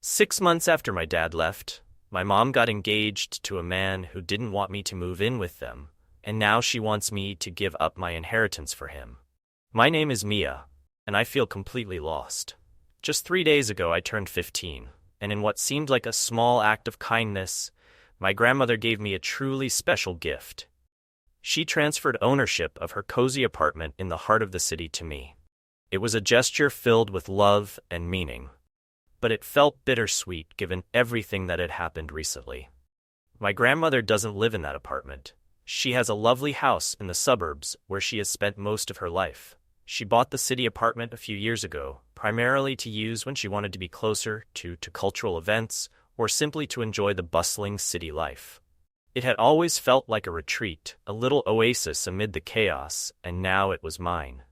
6 months after my dad left, my mom got engaged to a man who didn't want me to move in with them, and now she wants me to give up my inheritance for him. My name is Mia, and I feel completely lost. Just 3 days ago I turned 15, and in what seemed like a small act of kindness, my grandmother gave me a truly special gift. She transferred ownership of her cozy apartment in the heart of the city to me. It was a gesture filled with love and meaning, but it felt bittersweet given everything that had happened recently. My grandmother doesn't live in that apartment. She has a lovely house in the suburbs where she has spent most of her life. She bought the city apartment a few years ago, primarily to use when she wanted to be closer to cultural events or simply to enjoy the bustling city life. It had always felt like a retreat, a little oasis amid the chaos, and now it was mine.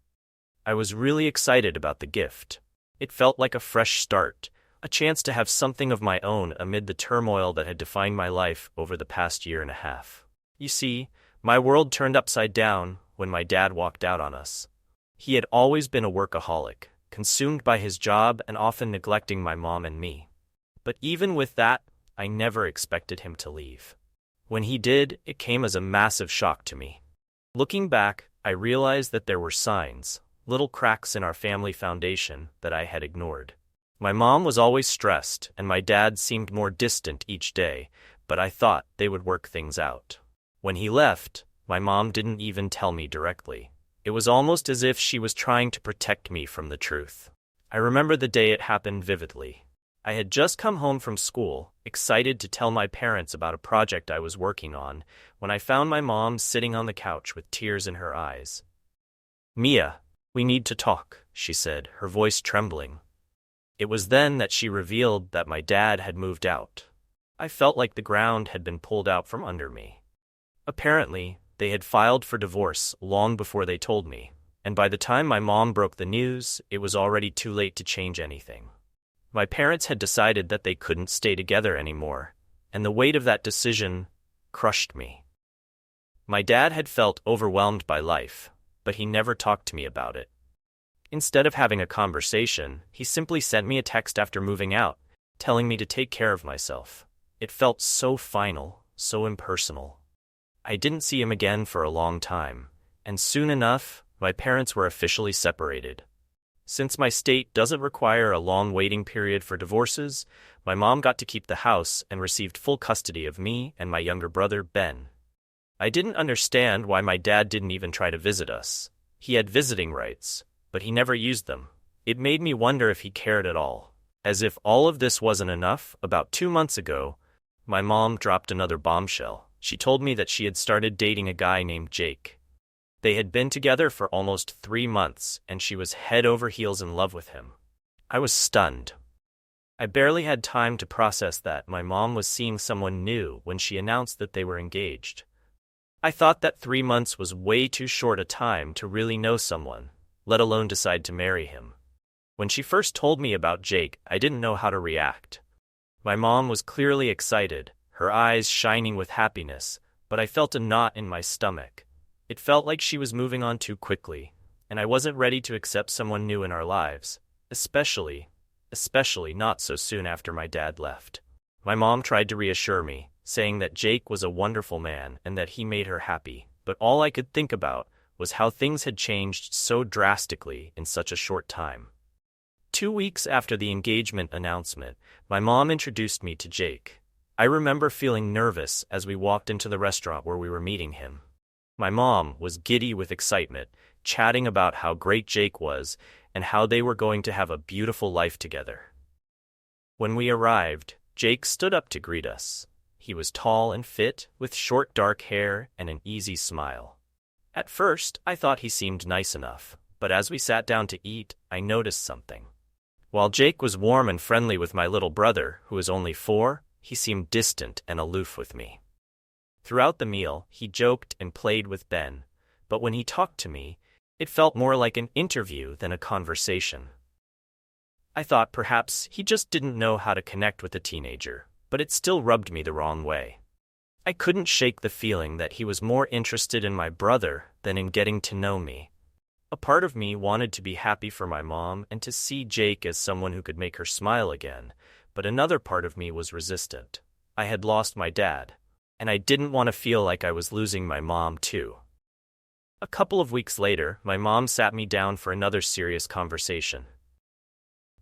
I was really excited about the gift. It felt like a fresh start, a chance to have something of my own amid the turmoil that had defined my life over the past year and a half. You see, my world turned upside down when my dad walked out on us. He had always been a workaholic, consumed by his job and often neglecting my mom and me. But even with that, I never expected him to leave. When he did, it came as a massive shock to me. Looking back, I realized that there were signs, little cracks in our family foundation that I had ignored. My mom was always stressed, and my dad seemed more distant each day, but I thought they would work things out. When he left, my mom didn't even tell me directly. It was almost as if she was trying to protect me from the truth. I remember the day it happened vividly. I had just come home from school, excited to tell my parents about a project I was working on, when I found my mom sitting on the couch with tears in her eyes. "Mia, we need to talk," she said, her voice trembling. It was then that she revealed that my dad had moved out. I felt like the ground had been pulled out from under me. Apparently, they had filed for divorce long before they told me, and by the time my mom broke the news, it was already too late to change anything. My parents had decided that they couldn't stay together anymore, and the weight of that decision crushed me. My dad had felt overwhelmed by life, but he never talked to me about it. Instead of having a conversation, he simply sent me a text after moving out, telling me to take care of myself. It felt so final, so impersonal. I didn't see him again for a long time, and soon enough, my parents were officially separated. Since my state doesn't require a long waiting period for divorces, my mom got to keep the house and received full custody of me and my younger brother, Ben. I didn't understand why my dad didn't even try to visit us. He had visiting rights, but he never used them. It made me wonder if he cared at all. As if all of this wasn't enough, about 2 months ago, my mom dropped another bombshell. She told me that she had started dating a guy named Jake. They had been together for almost 3 months, and she was head over heels in love with him. I was stunned. I barely had time to process that my mom was seeing someone new when she announced that they were engaged. I thought that 3 months was way too short a time to really know someone, let alone decide to marry him. When she first told me about Jake, I didn't know how to react. My mom was clearly excited, her eyes shining with happiness, but I felt a knot in my stomach. It felt like she was moving on too quickly, and I wasn't ready to accept someone new in our lives, especially not so soon after my dad left. My mom tried to reassure me, saying that Jake was a wonderful man and that he made her happy, but all I could think about was how things had changed so drastically in such a short time. 2 weeks after the engagement announcement, my mom introduced me to Jake. I remember feeling nervous as we walked into the restaurant where we were meeting him. My mom was giddy with excitement, chatting about how great Jake was and how they were going to have a beautiful life together. When we arrived, Jake stood up to greet us. He was tall and fit, with short dark hair and an easy smile. At first, I thought he seemed nice enough, but as we sat down to eat, I noticed something. While Jake was warm and friendly with my little brother, who was only 4, he seemed distant and aloof with me. Throughout the meal, he joked and played with Ben, but when he talked to me, it felt more like an interview than a conversation. I thought perhaps he just didn't know how to connect with a teenager, but it still rubbed me the wrong way. I couldn't shake the feeling that he was more interested in my brother than in getting to know me. A part of me wanted to be happy for my mom and to see Jake as someone who could make her smile again, but another part of me was resistant. I had lost my dad, and I didn't want to feel like I was losing my mom too. A couple of weeks later, my mom sat me down for another serious conversation.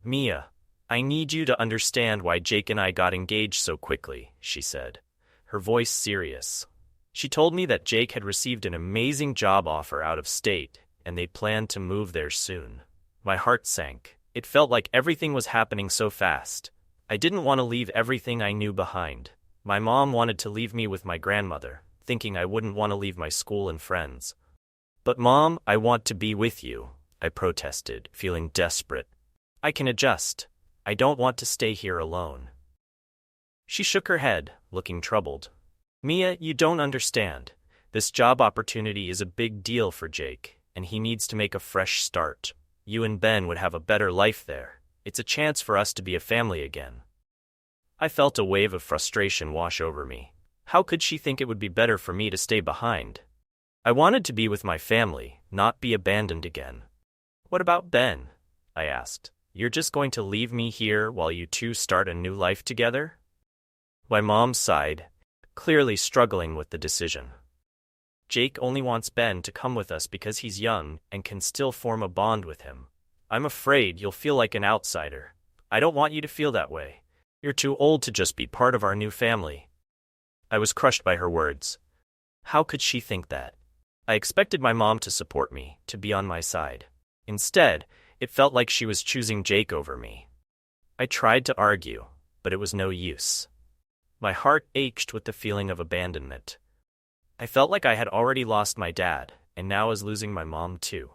"Mia, I need you to understand why Jake and I got engaged so quickly," she said, her voice serious. She told me that Jake had received an amazing job offer out of state, and they planned to move there soon. My heart sank. It felt like everything was happening so fast. I didn't want to leave everything I knew behind. My mom wanted to leave me with my grandmother, thinking I wouldn't want to leave my school and friends. "But Mom, I want to be with you," I protested, feeling desperate. "I can adjust. I don't want to stay here alone." She shook her head, looking troubled. "Mia, you don't understand. This job opportunity is a big deal for Jake, and he needs to make a fresh start. You and Ben would have a better life there. It's a chance for us to be a family again." I felt a wave of frustration wash over me. How could she think it would be better for me to stay behind? I wanted to be with my family, not be abandoned again. "What about Ben?" I asked. "You're just going to leave me here while you two start a new life together?" My mom sighed, clearly struggling with the decision. "Jake only wants Ben to come with us because he's young and can still form a bond with him. I'm afraid you'll feel like an outsider. I don't want you to feel that way. You're too old to just be part of our new family." I was crushed by her words. How could she think that? I expected my mom to support me, to be on my side. Instead, it felt like she was choosing Jake over me. I tried to argue, but it was no use. My heart ached with the feeling of abandonment. I felt like I had already lost my dad, and now was losing my mom too.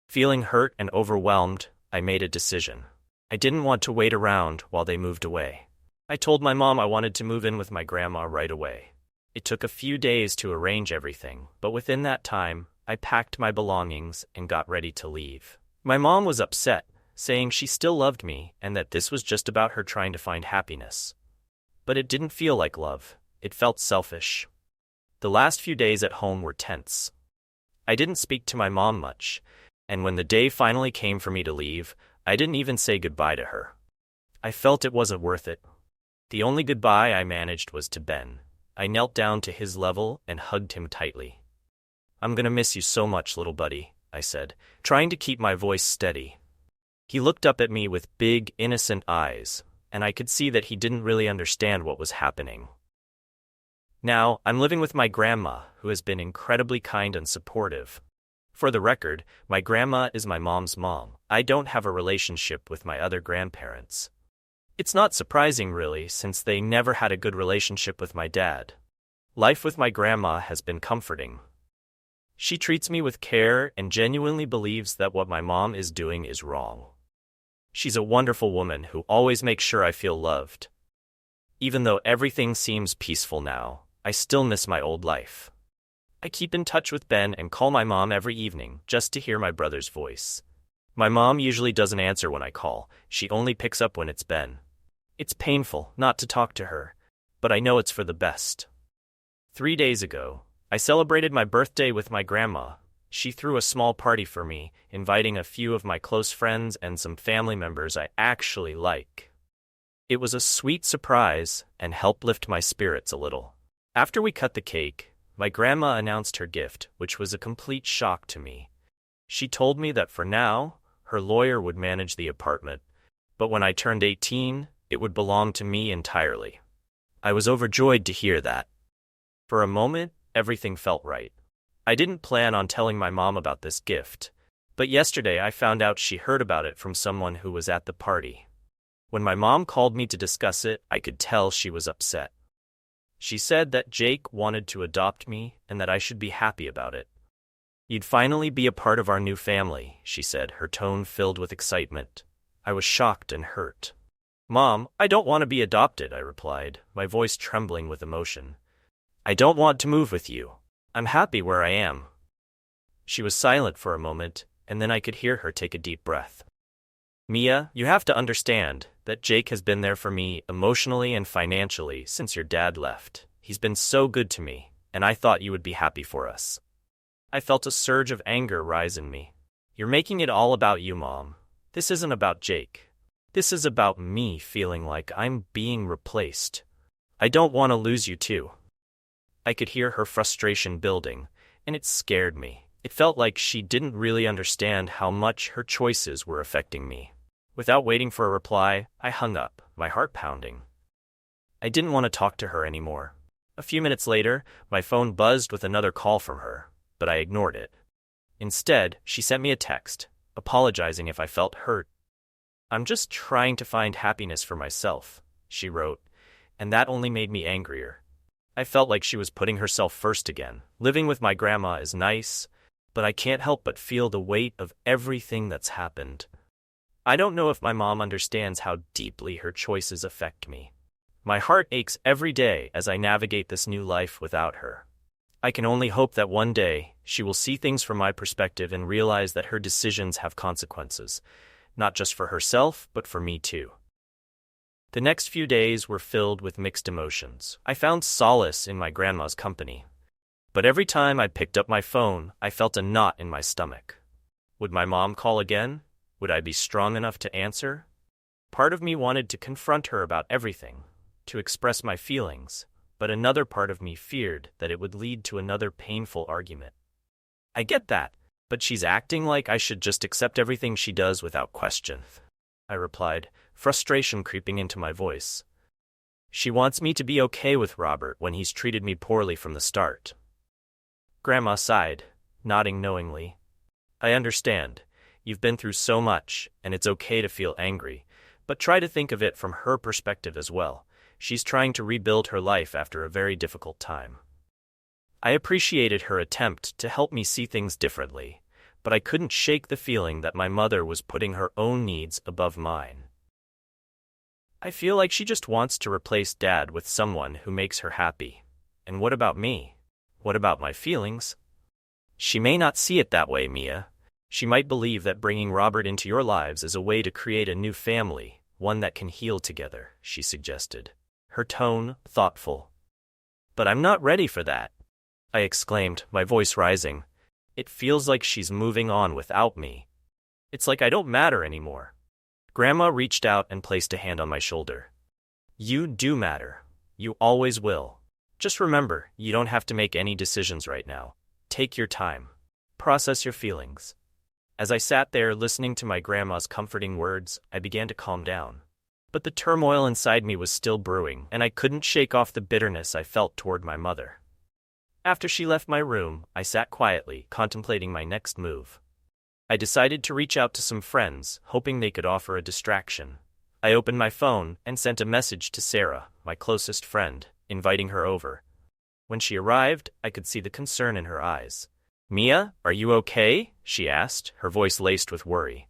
Feeling hurt and overwhelmed, I made a decision. I didn't want to wait around while they moved away. I told my mom I wanted to move in with my grandma right away. It took a few days to arrange everything, but within that time, I packed my belongings and got ready to leave. My mom was upset, saying she still loved me and that this was just about her trying to find happiness. But it didn't feel like love. It felt selfish. The last few days at home were tense. I didn't speak to my mom much, and when the day finally came for me to leave, I didn't even say goodbye to her. I felt it wasn't worth it. The only goodbye I managed was to Ben. I knelt down to his level and hugged him tightly. "I'm gonna miss you so much, little buddy," I said, trying to keep my voice steady. He looked up at me with big, innocent eyes, and I could see that he didn't really understand what was happening. Now, I'm living with my grandma, who has been incredibly kind and supportive. For the record, my grandma is my mom's mom. I don't have a relationship with my other grandparents. It's not surprising, really, since they never had a good relationship with my dad. Life with my grandma has been comforting. She treats me with care and genuinely believes that what my mom is doing is wrong. She's a wonderful woman who always makes sure I feel loved. Even though everything seems peaceful now, I still miss my old life. I keep in touch with Ben and call my mom every evening just to hear my brother's voice. My mom usually doesn't answer when I call. She only picks up when it's Ben. It's painful not to talk to her, but I know it's for the best. 3 days ago, I celebrated my birthday with my grandma. She threw a small party for me, inviting a few of my close friends and some family members I actually like. It was a sweet surprise and helped lift my spirits a little. After we cut the cake, my grandma announced her gift, which was a complete shock to me. She told me that for now, her lawyer would manage the apartment, but when I turned 18, it would belong to me entirely. I was overjoyed to hear that. For a moment, everything felt right. I didn't plan on telling my mom about this gift, but yesterday I found out she heard about it from someone who was at the party. When my mom called me to discuss it, I could tell she was upset. She said that Jake wanted to adopt me and that I should be happy about it. "You'd finally be a part of our new family," she said, her tone filled with excitement. I was shocked and hurt. "Mom, I don't want to be adopted," I replied, my voice trembling with emotion. "I don't want to move with you. I'm happy where I am." She was silent for a moment, and then I could hear her take a deep breath. "Mia, you have to understand that Jake has been there for me emotionally and financially since your dad left. He's been so good to me, and I thought you would be happy for us." I felt a surge of anger rise in me. "You're making it all about you, Mom. This isn't about Jake." This is about me feeling like I'm being replaced. I don't want to lose you too. I could hear her frustration building, and it scared me. It felt like she didn't really understand how much her choices were affecting me. Without waiting for a reply, I hung up, my heart pounding. I didn't want to talk to her anymore. A few minutes later, my phone buzzed with another call from her, but I ignored it. Instead, she sent me a text, apologizing if I felt hurt. "I'm just trying to find happiness for myself," she wrote, and that only made me angrier. I felt like she was putting herself first again. Living with my grandma is nice, but I can't help but feel the weight of everything that's happened. I don't know if my mom understands how deeply her choices affect me. My heart aches every day as I navigate this new life without her. I can only hope that one day she will see things from my perspective and realize that her decisions have consequences, not just for herself, but for me too. The next few days were filled with mixed emotions. I found solace in my grandma's company, but every time I picked up my phone, I felt a knot in my stomach. Would my mom call again? Would I be strong enough to answer? Part of me wanted to confront her about everything, to express my feelings, but another part of me feared that it would lead to another painful argument. I get that, but she's acting like I should just accept everything she does without question, I replied, frustration creeping into my voice. She wants me to be okay with Robert when he's treated me poorly from the start. Grandma sighed, nodding knowingly. I understand. You've been through so much, and it's okay to feel angry, but try to think of it from her perspective as well. She's trying to rebuild her life after a very difficult time. I appreciated her attempt to help me see things differently, but I couldn't shake the feeling that my mother was putting her own needs above mine. I feel like she just wants to replace Dad with someone who makes her happy. And what about me? What about my feelings? She may not see it that way, Mia. She might believe that bringing Robert into your lives is a way to create a new family, one that can heal together, she suggested, her tone thoughtful. But I'm not ready for that, I exclaimed, my voice rising. It feels like she's moving on without me. It's like I don't matter anymore. Grandma reached out and placed a hand on my shoulder. You do matter. You always will. Just remember, you don't have to make any decisions right now. Take your time. Process your feelings. As I sat there listening to my grandma's comforting words, I began to calm down. But the turmoil inside me was still brewing, and I couldn't shake off the bitterness I felt toward my mother. After she left my room, I sat quietly, contemplating my next move. I decided to reach out to some friends, hoping they could offer a distraction. I opened my phone and sent a message to Sarah, my closest friend, inviting her over. When she arrived, I could see the concern in her eyes. Mia, are you okay? She asked, her voice laced with worry.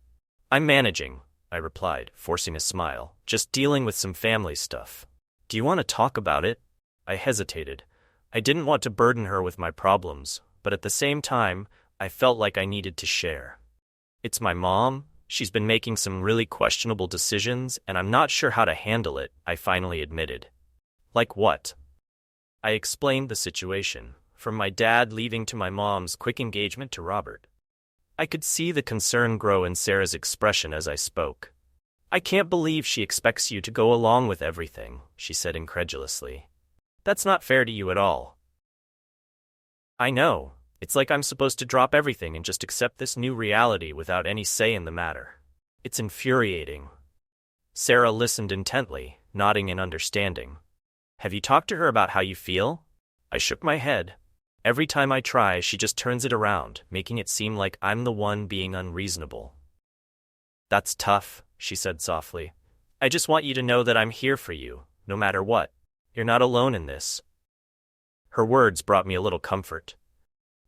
I'm managing, I replied, forcing a smile, just dealing with some family stuff. Do you want to talk about it? I hesitated. I didn't want to burden her with my problems, but at the same time, I felt like I needed to share. It's my mom. She's been making some really questionable decisions, and I'm not sure how to handle it, I finally admitted. Like what? I explained the situation, from my dad leaving to my mom's quick engagement to Robert. I could see the concern grow in Sarah's expression as I spoke. I can't believe she expects you to go along with everything, she said incredulously. That's not fair to you at all. I know. It's like I'm supposed to drop everything and just accept this new reality without any say in the matter. It's infuriating. Sarah listened intently, nodding in understanding. Have you talked to her about how you feel? I shook my head. Every time I try, she just turns it around, making it seem like I'm the one being unreasonable. That's tough, she said softly. I just want you to know that I'm here for you, no matter what. You're not alone in this. Her words brought me a little comfort.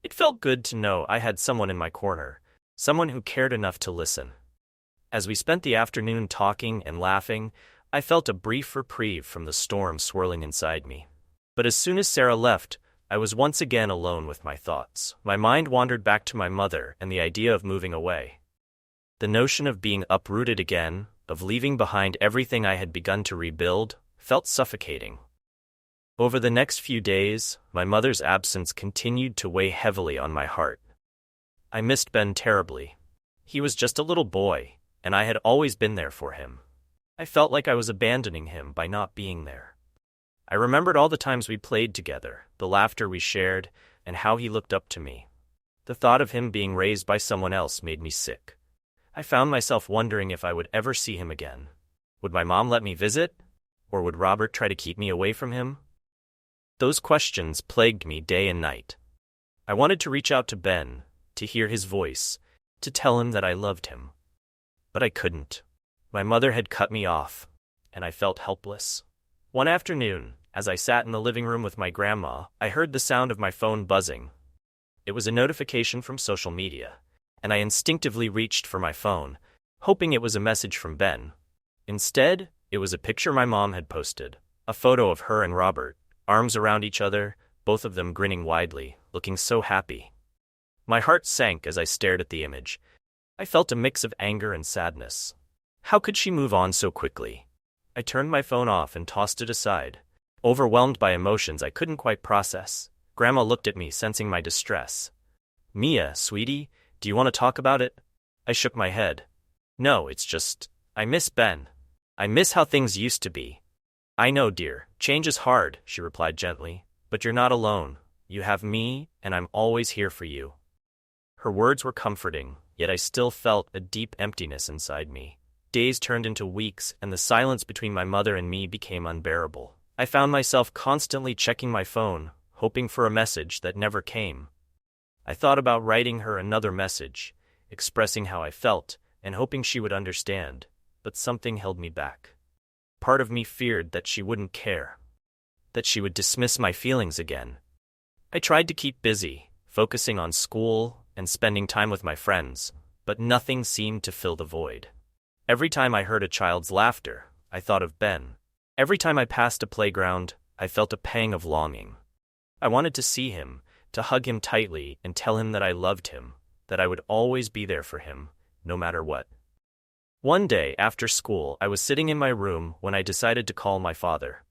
It felt good to know I had someone in my corner, someone who cared enough to listen. As we spent the afternoon talking and laughing, I felt a brief reprieve from the storm swirling inside me. But as soon as Sarah left, I was once again alone with my thoughts. My mind wandered back to my mother and the idea of moving away. The notion of being uprooted again, of leaving behind everything I had begun to rebuild, felt suffocating. Over the next few days, my mother's absence continued to weigh heavily on my heart. I missed Ben terribly. He was just a little boy, and I had always been there for him. I felt like I was abandoning him by not being there. I remembered all the times we played together, the laughter we shared, and how he looked up to me. The thought of him being raised by someone else made me sick. I found myself wondering if I would ever see him again. Would my mom let me visit? Or would Robert try to keep me away from him? Those questions plagued me day and night. I wanted to reach out to Ben, to hear his voice, to tell him that I loved him. But I couldn't. My mother had cut me off, and I felt helpless. One afternoon, as I sat in the living room with my grandma, I heard the sound of my phone buzzing. It was a notification from social media, and I instinctively reached for my phone, hoping it was a message from Ben. Instead, it was a picture my mom had posted, a photo of her and Robert, arms around each other, both of them grinning widely, looking so happy. My heart sank as I stared at the image. I felt a mix of anger and sadness. How could she move on so quickly? I turned my phone off and tossed it aside, overwhelmed by emotions I couldn't quite process. Grandma looked at me, sensing my distress. "Mia, sweetie, do you want to talk about it?" I shook my head. "No, it's just, I miss Ben. I miss how things used to be." "I know, dear, change is hard," she replied gently, "but you're not alone. You have me, and I'm always here for you." Her words were comforting, yet I still felt a deep emptiness inside me. Days turned into weeks, and the silence between my mother and me became unbearable. I found myself constantly checking my phone, hoping for a message that never came. I thought about writing her another message, expressing how I felt, and hoping she would understand, but something held me back. Part of me feared that she wouldn't care, that she would dismiss my feelings again. I tried to keep busy, focusing on school and spending time with my friends, but nothing seemed to fill the void. Every time I heard a child's laughter, I thought of Ben. Every time I passed a playground, I felt a pang of longing. I wanted to see him, to hug him tightly and tell him that I loved him, that I would always be there for him, no matter what. One day, after school, I was sitting in my room when I decided to call my father.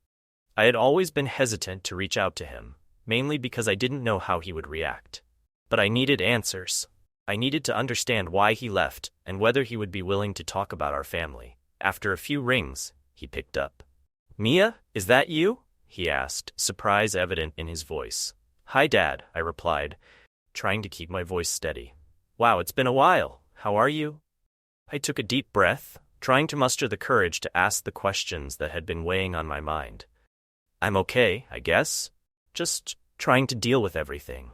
I had always been hesitant to reach out to him, mainly because I didn't know how he would react. But I needed answers. I needed to understand why he left and whether he would be willing to talk about our family. After a few rings, he picked up. "Mia, is that you?" he asked, surprise evident in his voice. "Hi, Dad," I replied, trying to keep my voice steady. "Wow, it's been a while. How are you?" I took a deep breath, trying to muster the courage to ask the questions that had been weighing on my mind. "I'm okay, I guess. Just trying to deal with everything."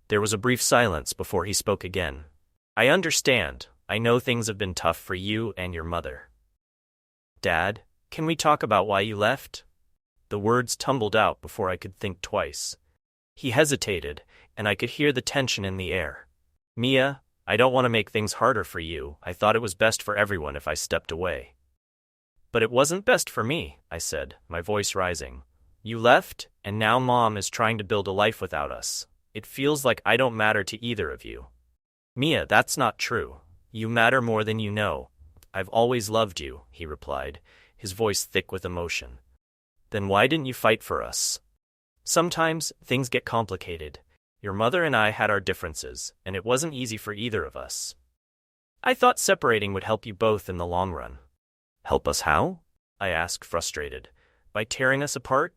There was a brief silence before he spoke again. "I understand. I know things have been tough for you and your mother." "Dad, can we talk about why you left?" The words tumbled out before I could think twice. He hesitated, and I could hear the tension in the air. "Mia, I don't want to make things harder for you. I thought it was best for everyone if I stepped away." "But it wasn't best for me," I said, my voice rising. "You left, and now Mom is trying to build a life without us. It feels like I don't matter to either of you." "Mia, that's not true. You matter more than you know. I've always loved you," he replied, his voice thick with emotion. "Then why didn't you fight for us?" "Sometimes things get complicated. Your mother and I had our differences, and it wasn't easy for either of us. I thought separating would help you both in the long run." "Help us how?" I asked, frustrated. "By tearing us apart?"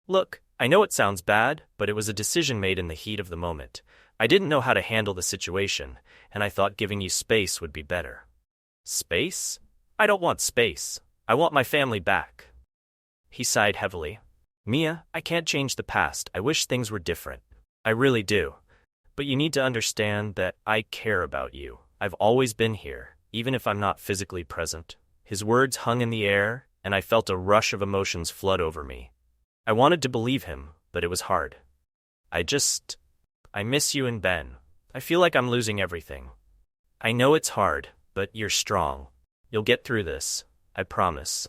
"Look, I know it sounds bad, but it was a decision made in the heat of the moment. I didn't know how to handle the situation, and I thought giving you space would be better." "Space? I don't want space. I want my family back." He sighed heavily. "Mia, I can't change the past. I wish things were different. I really do. But you need to understand that I care about you. I've always been here, even if I'm not physically present." His words hung in the air, and I felt a rush of emotions flood over me. I wanted to believe him, but it was hard. I miss you and Ben. I feel like I'm losing everything. I know it's hard, but you're strong. You'll get through this, I promise."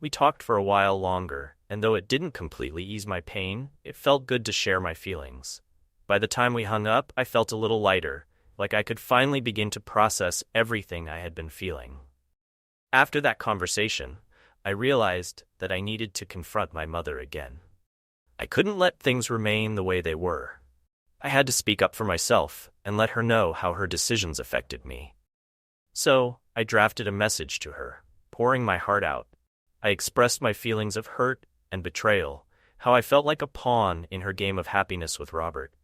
We talked for a while longer, and though it didn't completely ease my pain, it felt good to share my feelings. By the time we hung up, I felt a little lighter, like I could finally begin to process everything I had been feeling. After that conversation, I realized that I needed to confront my mother again. I couldn't let things remain the way they were. I had to speak up for myself and let her know how her decisions affected me. So, I drafted a message to her, pouring my heart out. I expressed my feelings of hurt and betrayal, how I felt like a pawn in her game of happiness with Robert.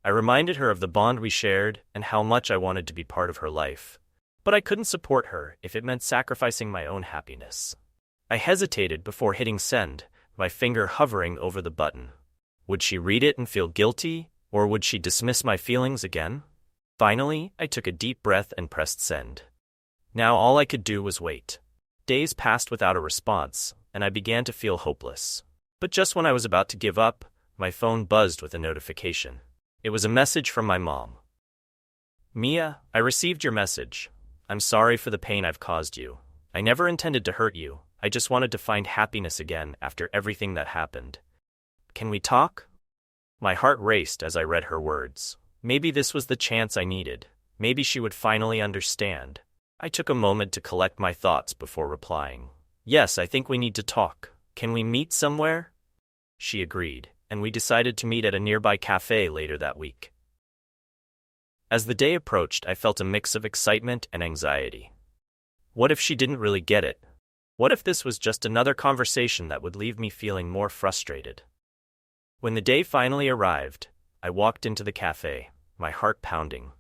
I reminded her of the bond we shared and how much I wanted to be part of her life. But I couldn't support her if it meant sacrificing my own happiness. I hesitated before hitting send, my finger hovering over the button. Would she read it and feel guilty, or would she dismiss my feelings again? Finally, I took a deep breath and pressed send. Now all I could do was wait. Days passed without a response, and I began to feel hopeless. But just when I was about to give up, my phone buzzed with a notification. It was a message from my mom. "Mia, I received your message. I'm sorry for the pain I've caused you. I never intended to hurt you. I just wanted to find happiness again after everything that happened. Can we talk?" My heart raced as I read her words. Maybe this was the chance I needed. Maybe she would finally understand. I took a moment to collect my thoughts before replying. "Yes, I think we need to talk. Can we meet somewhere?" She agreed, and we decided to meet at a nearby cafe later that week. As the day approached, I felt a mix of excitement and anxiety. What if she didn't really get it? What if this was just another conversation that would leave me feeling more frustrated? When the day finally arrived, I walked into the cafe, my heart pounding.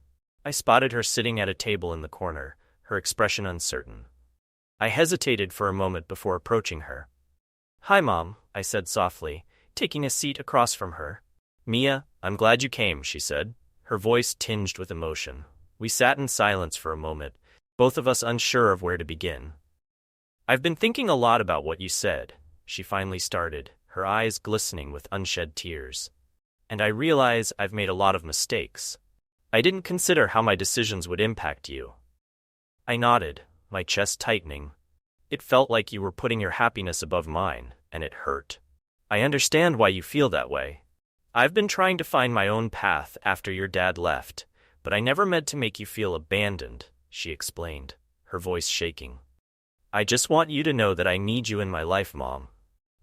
I spotted her sitting at a table in the corner, her expression uncertain. I hesitated for a moment before approaching her. "Hi, Mom," I said softly, taking a seat across from her. "Mia, I'm glad you came," she said, her voice tinged with emotion. We sat in silence for a moment, both of us unsure of where to begin. "I've been thinking a lot about what you said," she finally started, her eyes glistening with unshed tears. "And I realize I've made a lot of mistakes. I didn't consider how my decisions would impact you." I nodded, my chest tightening. It felt like you were putting your happiness above mine, and it hurt. "I understand why you feel that way. I've been trying to find my own path after your dad left, but I never meant to make you feel abandoned," she explained, her voice shaking. "I just want you to know that I need you in my life, Mom.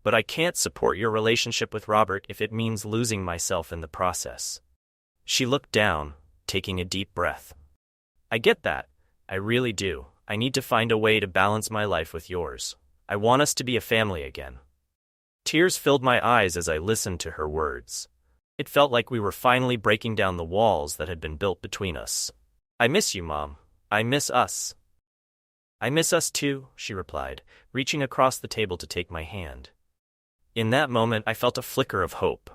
But I can't support your relationship with Robert if it means losing myself in the process." She looked down, taking a deep breath. "I get that. I really do. I need to find a way to balance my life with yours. I want us to be a family again." Tears filled my eyes as I listened to her words. It felt like we were finally breaking down the walls that had been built between us. "I miss you, Mom. I miss us." "I miss us too," she replied, reaching across the table to take my hand. In that moment, I felt a flicker of hope.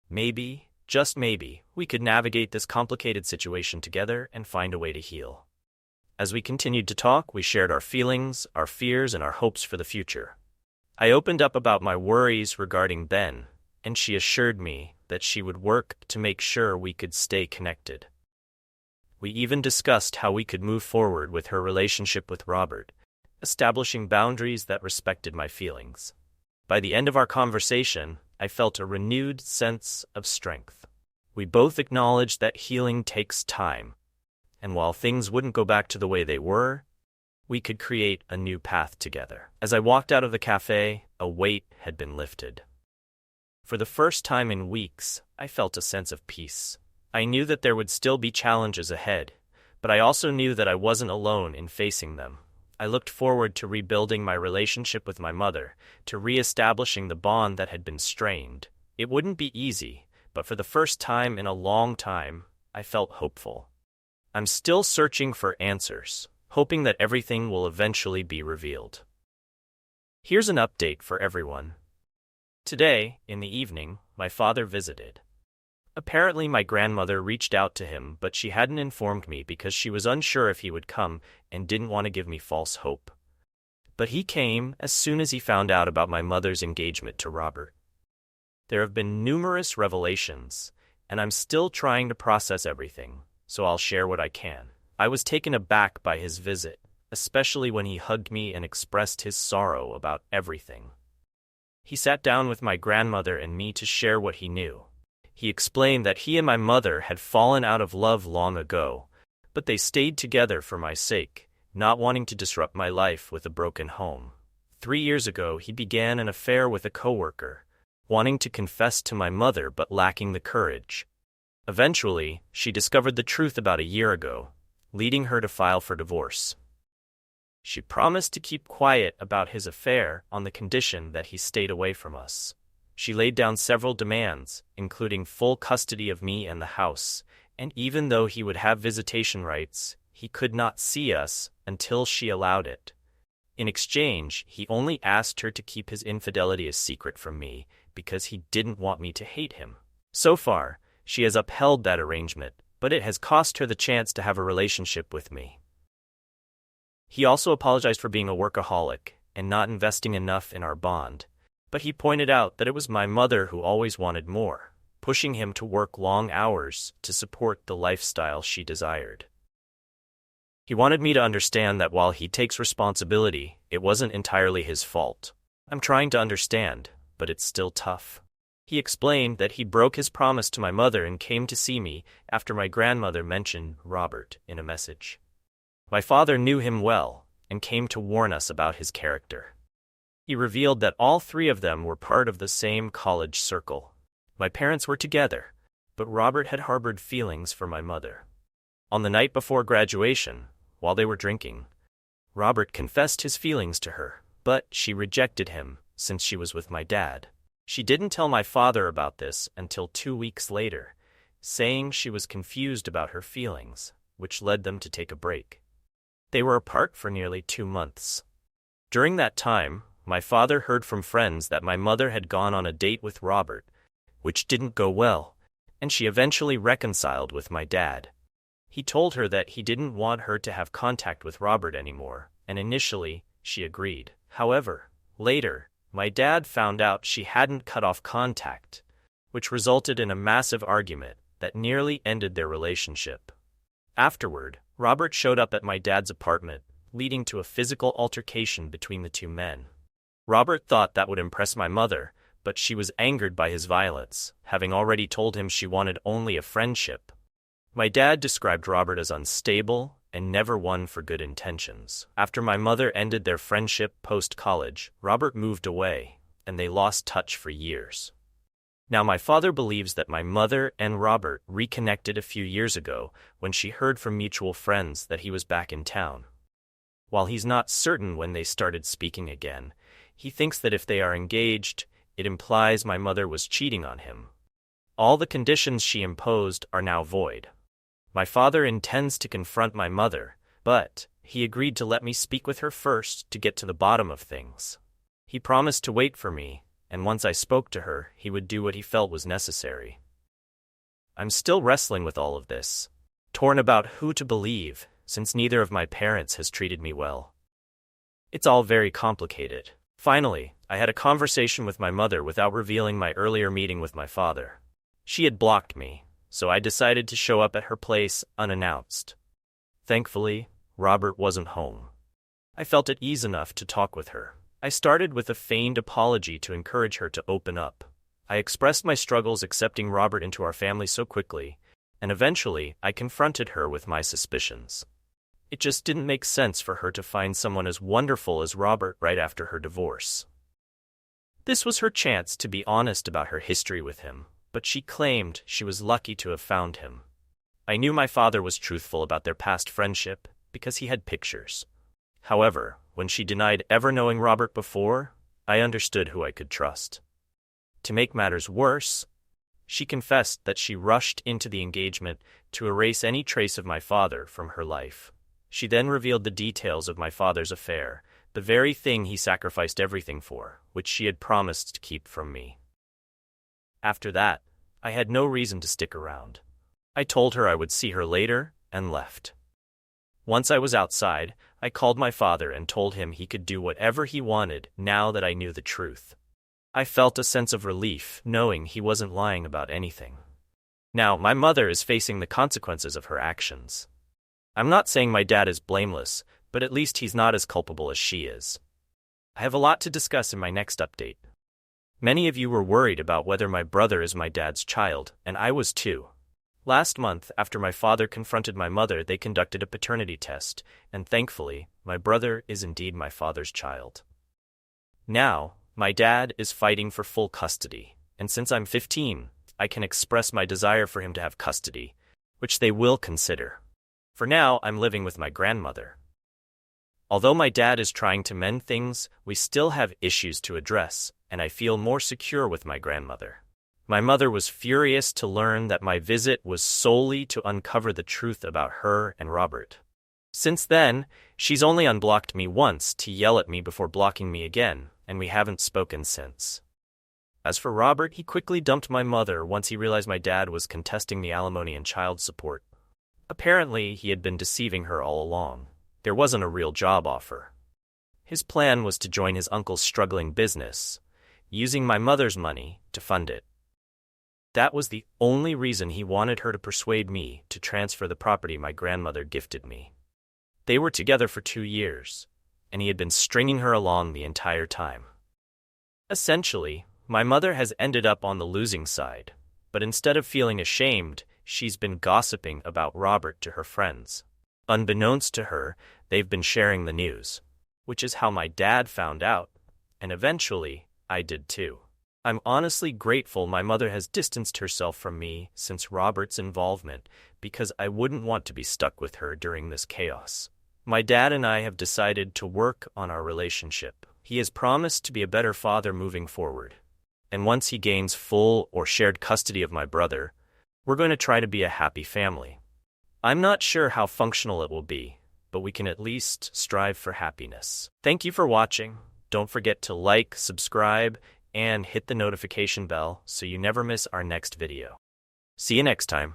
Maybe, just maybe, we could navigate this complicated situation together and find a way to heal. As we continued to talk, we shared our feelings, our fears, and our hopes for the future. I opened up about my worries regarding Ben, and she assured me that she would work to make sure we could stay connected. We even discussed how we could move forward with her relationship with Robert, establishing boundaries that respected my feelings. By the end of our conversation, I felt a renewed sense of strength. We both acknowledged that healing takes time, and while things wouldn't go back to the way they were, we could create a new path together. As I walked out of the cafe, a weight had been lifted. For the first time in weeks, I felt a sense of peace. I knew that there would still be challenges ahead, but I also knew that I wasn't alone in facing them. I looked forward to rebuilding my relationship with my mother, to re-establishing the bond that had been strained. It wouldn't be easy, but for the first time in a long time, I felt hopeful. I'm still searching for answers, hoping that everything will eventually be revealed. Here's an update for everyone. Today, in the evening, my father visited. Apparently my grandmother reached out to him, but she hadn't informed me because she was unsure if he would come and didn't want to give me false hope. But he came as soon as he found out about my mother's engagement to Robert. There have been numerous revelations, and I'm still trying to process everything, so I'll share what I can. I was taken aback by his visit, especially when he hugged me and expressed his sorrow about everything. He sat down with my grandmother and me to share what he knew. He explained that he and my mother had fallen out of love long ago, but they stayed together for my sake, not wanting to disrupt my life with a broken home. 3 years ago, he began an affair with a coworker, wanting to confess to my mother but lacking the courage. Eventually, she discovered the truth about a year ago, leading her to file for divorce. She promised to keep quiet about his affair on the condition that he stayed away from us. She laid down several demands, including full custody of me and the house, and even though he would have visitation rights, he could not see us until she allowed it. In exchange, he only asked her to keep his infidelity a secret from me because he didn't want me to hate him. So far, she has upheld that arrangement, but it has cost her the chance to have a relationship with me. He also apologized for being a workaholic and not investing enough in our bond, but he pointed out that it was my mother who always wanted more, pushing him to work long hours to support the lifestyle she desired. He wanted me to understand that while he takes responsibility, it wasn't entirely his fault. I'm trying to understand, but it's still tough. He explained that he broke his promise to my mother and came to see me after my grandmother mentioned Robert in a message. My father knew him well and came to warn us about his character. He revealed that all three of them were part of the same college circle. My parents were together, but Robert had harbored feelings for my mother. On the night before graduation, while they were drinking, Robert confessed his feelings to her, but she rejected him since she was with my dad. She didn't tell my father about this until 2 weeks later, saying she was confused about her feelings, which led them to take a break. They were apart for nearly 2 months. During that time, my father heard from friends that my mother had gone on a date with Robert, which didn't go well, and she eventually reconciled with my dad. He told her that he didn't want her to have contact with Robert anymore, and initially, she agreed. However, later, my dad found out she hadn't cut off contact, which resulted in a massive argument that nearly ended their relationship. Afterward, Robert showed up at my dad's apartment, leading to a physical altercation between the two men. Robert thought that would impress my mother, but she was angered by his violence, having already told him she wanted only a friendship. My dad described Robert as unstable and never one for good intentions. After my mother ended their friendship post-college, Robert moved away, and they lost touch for years. Now my father believes that my mother and Robert reconnected a few years ago when she heard from mutual friends that he was back in town. While he's not certain when they started speaking again, he thinks that if they are engaged, it implies my mother was cheating on him. All the conditions she imposed are now void. My father intends to confront my mother, but he agreed to let me speak with her first to get to the bottom of things. He promised to wait for me, and once I spoke to her, he would do what he felt was necessary. I'm still wrestling with all of this, torn about who to believe, since neither of my parents has treated me well. It's all very complicated. Finally, I had a conversation with my mother without revealing my earlier meeting with my father. She had blocked me, so I decided to show up at her place unannounced. Thankfully, Robert wasn't home. I felt at ease enough to talk with her. I started with a feigned apology to encourage her to open up. I expressed my struggles accepting Robert into our family so quickly, and eventually I confronted her with my suspicions. It just didn't make sense for her to find someone as wonderful as Robert right after her divorce. This was her chance to be honest about her history with him, but she claimed she was lucky to have found him. I knew my father was truthful about their past friendship because he had pictures. However, when she denied ever knowing Robert before, I understood who I could trust. To make matters worse, she confessed that she rushed into the engagement to erase any trace of my father from her life. She then revealed the details of my father's affair, the very thing he sacrificed everything for, which she had promised to keep from me. After that, I had no reason to stick around. I told her I would see her later and left. Once I was outside, I called my father and told him he could do whatever he wanted now that I knew the truth. I felt a sense of relief knowing he wasn't lying about anything. Now, my mother is facing the consequences of her actions. I'm not saying my dad is blameless, but at least he's not as culpable as she is. I have a lot to discuss in my next update. Many of you were worried about whether my brother is my dad's child, and I was too. Last month, after my father confronted my mother, they conducted a paternity test, and thankfully, my brother is indeed my father's child. Now, my dad is fighting for full custody, and since I'm 15, I can express my desire for him to have custody, which they will consider. For now, I'm living with my grandmother. Although my dad is trying to mend things, we still have issues to address, and I feel more secure with my grandmother. My mother was furious to learn that my visit was solely to uncover the truth about her and Robert. Since then, she's only unblocked me once to yell at me before blocking me again, and we haven't spoken since. As for Robert, he quickly dumped my mother once he realized my dad was contesting the alimony and child support. Apparently, he had been deceiving her all along. There wasn't a real job offer. His plan was to join his uncle's struggling business, using my mother's money to fund it. That was the only reason he wanted her to persuade me to transfer the property my grandmother gifted me. They were together for 2 years, and he had been stringing her along the entire time. Essentially, my mother has ended up on the losing side, but instead of feeling ashamed, she's been gossiping about Robert to her friends. Unbeknownst to her, they've been sharing the news, which is how my dad found out, and eventually, I did too. I'm honestly grateful my mother has distanced herself from me since Robert's involvement, because I wouldn't want to be stuck with her during this chaos. My dad and I have decided to work on our relationship. He has promised to be a better father moving forward. And once he gains full or shared custody of my brother, we're going to try to be a happy family. I'm not sure how functional it will be, but we can at least strive for happiness. Thank you for watching. Don't forget to like, subscribe, and hit the notification bell so you never miss our next video. See you next time.